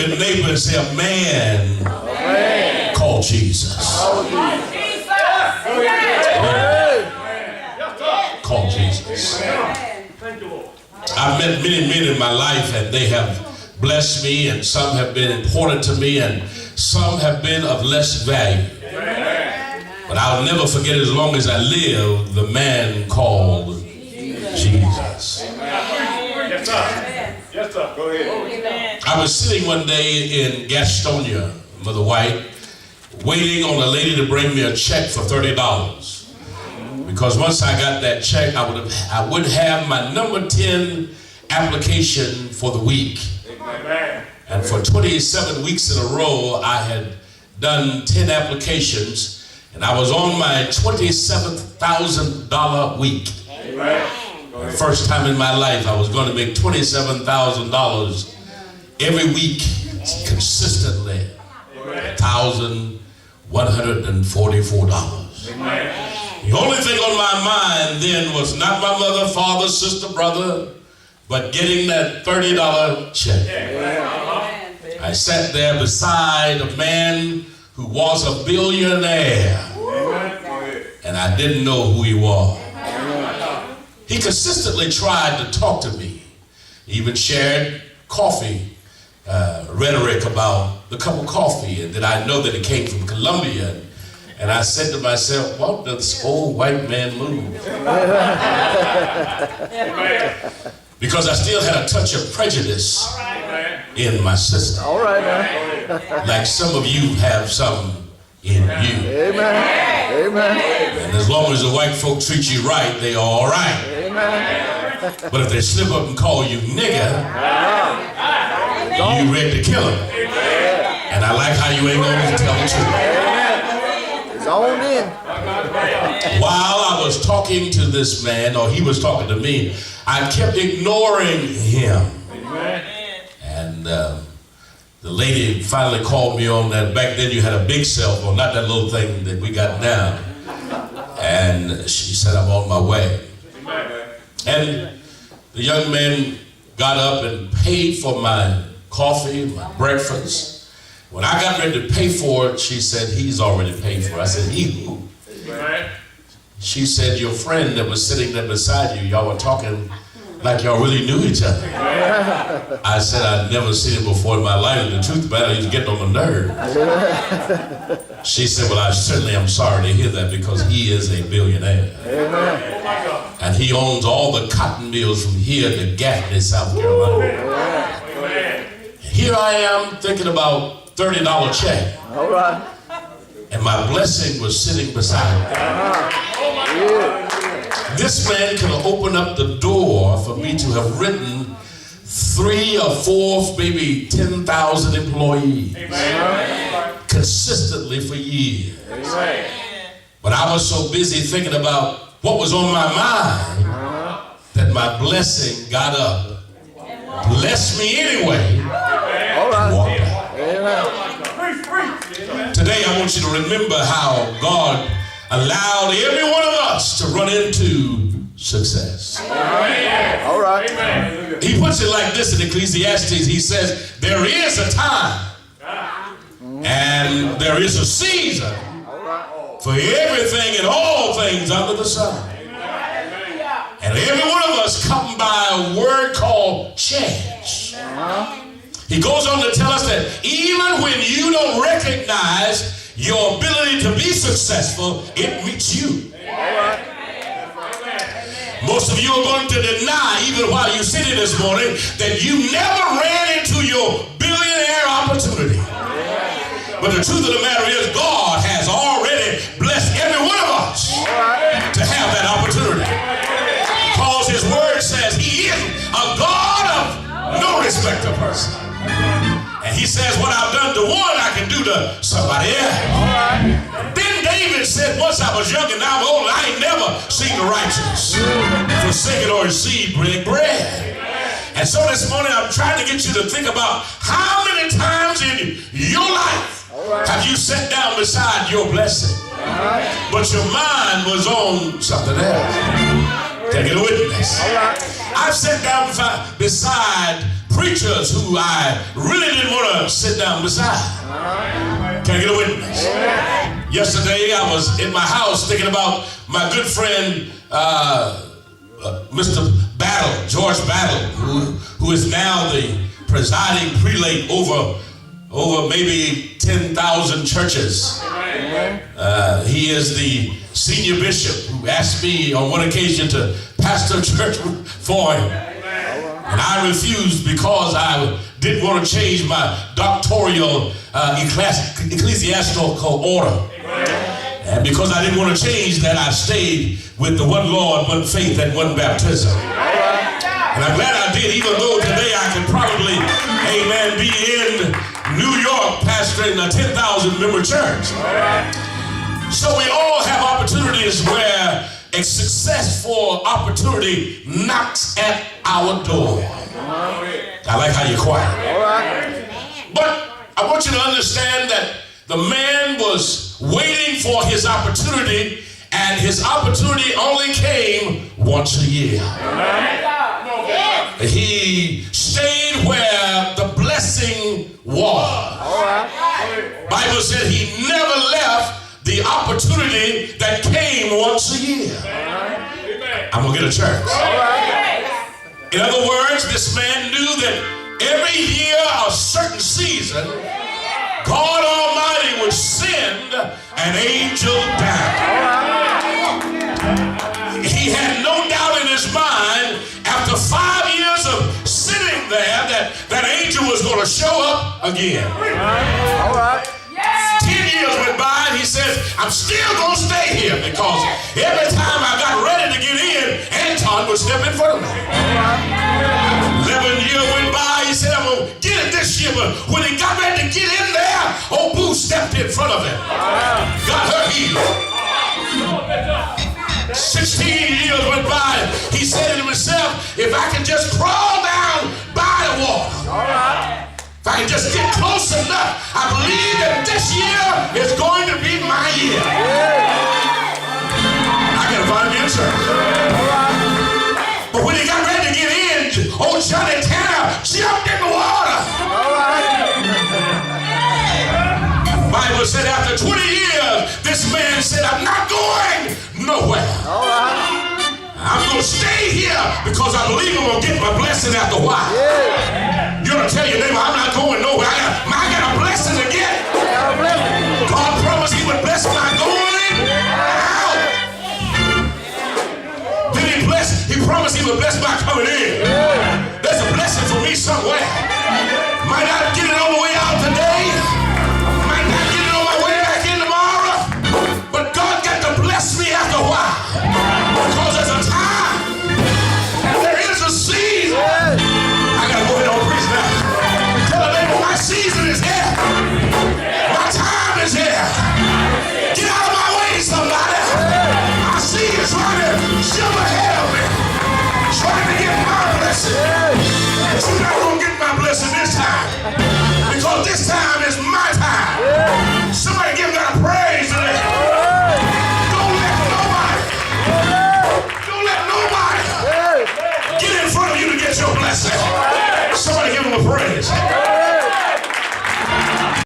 at the neighbor and say, a man called Jesus. Called Jesus. I've met many men in my life, and they have blessed me, and some have been important to me, and some have been of less value. But I'll never forget, as long as I live, the man called Jesus. Yes, sir. Yes, sir. Go ahead. I was sitting one day in Gastonia, Mother White, waiting on a lady to bring me a check for $30. Because once I got that check, I would have my number 10 application for the week. Amen. And for 27 weeks in a row, I had done 10 applications, and I was on my $27,000 week. Amen. First time in my life I was going to make $27,000 every week consistently. $1,144. The only thing on my mind then was not my mother, father, sister, brother, but getting that $30 check. I sat there beside a man who was a billionaire, and I didn't know who he was. He consistently tried to talk to me. He even shared coffee rhetoric about the cup of coffee, and that I know that it came from Colombia. And I said to myself, what does this old white man move? Because I still had a touch of prejudice in my system. All right, man. Like some of you have some in you. Amen. Amen. And as long as the white folk treat you right, they are all right. Amen. But if they slip up and call you nigger, you ready to kill them. And I like how you ain't going to tell the truth. It's on in. While I was talking to this man, or he was talking to me, I kept ignoring him. And the lady finally called me on that. Back then you had a big cell phone, not that little thing that we got now. And she said, I'm on my way. And the young man got up and paid for my coffee, my breakfast. When I got ready to pay for it, she said, he's already paid for it. I said, he who? She said, your friend that was sitting there beside you, y'all were talking like y'all really knew each other. I said, I'd never seen him before in my life, and the truth about it, he was getting on my nerves. She said, well, I certainly am sorry to hear that, because he is a billionaire. And he owns all the cotton mills from here to Gaffney, South Carolina. Here I am thinking about $30 check. All right. And my blessing was sitting beside me. This man could have opened up the door for me to have written 3 or 4, maybe 10,000 employees consistently for years. But I was so busy thinking about what was on my mind that my blessing got up, blessed me anyway, All right. and walked out. Amen. Today I want you to remember how God allowed every one of us to run into success. All right. He puts it like this in Ecclesiastes. He says, there is a time and there is a season for everything and all things under the sun. And every one of us come by a word called change. He goes on to tell us that even when you don't recognize your ability to be successful, it meets you. Most of you are going to deny, even while you sit here this morning, that you never ran into your billionaire opportunity. But the truth of the matter is, God has already blessed every one of us to have that opportunity. Because his word says he is a God of no respect of person. And he says, what I've done to one, I can do to somebody else. Then David said, once I was young and now I'm old, I ain't never seen the righteous forsaken or his seed break bread. And so this morning I'm trying to get you to think about how many times in your life have you sat down beside your blessing, but your mind was on something else. Take it a witness. I've sat down beside preachers preachers who I really didn't want to sit down beside. Can I get a witness? Yesterday I was in my house thinking about my good friend Mr. Battle, George Battle, who is now the presiding prelate over maybe 10,000 churches. He is the senior bishop who asked me on one occasion to pastor a church for him. And I refused because I didn't want to change my doctrinal ecclesiastical order. And because I didn't want to change that, I stayed with the one Lord, one faith, and one baptism. And I'm glad I did, even though today I could probably, amen, be in New York pastoring a 10,000 member church. So we all have opportunities where a successful opportunity knocks at our door. I like how you're quiet. But I want you to understand that the man was waiting for his opportunity, and his opportunity only came once a year. He stayed where the blessing was. Bible said he never left the opportunity that came once a year. I'm gonna get a church. In other words, this man knew that every year, a certain season, God Almighty would send an angel down. He had no doubt in his mind, after 5 years of sitting there, that angel was going to show up again. 10 years went by, and he says, I'm still going to stay here, because every time I got ready to get in, Anton would step in front of me. 11 years went by, he said, I'm going to get it this year, but when he got ready to get in there, old Boo stepped in front of him. Got her healed. 16 years went by, he said to himself, if I can just crawl down by the water, if I can just get close enough, I believe that this year is going to be my year. I gotta find me a church. But when he got ready to get in, old Johnny Tanner jumped in the water. The Bible said after 20 years, this man said, I'm not going nowhere. I'm going to stay here because I believe I'm going to get my blessing after a while. You're going to tell your neighbor, I'm not going nowhere. I got a blessing to get. God promised he would bless my going out. Then he promised he would bless my coming in. There's a blessing for me somewhere. Might not get it on the way out today. Might not get it on my way back in tomorrow. But God got to bless me after a while. Because there's a time and there is a season. I gotta go ahead and preach now. Tell the neighbor, my season is here. My time is here. Get out of my way, somebody. I see you trying to shove ahead of me, trying to get my blessing. But you're not gonna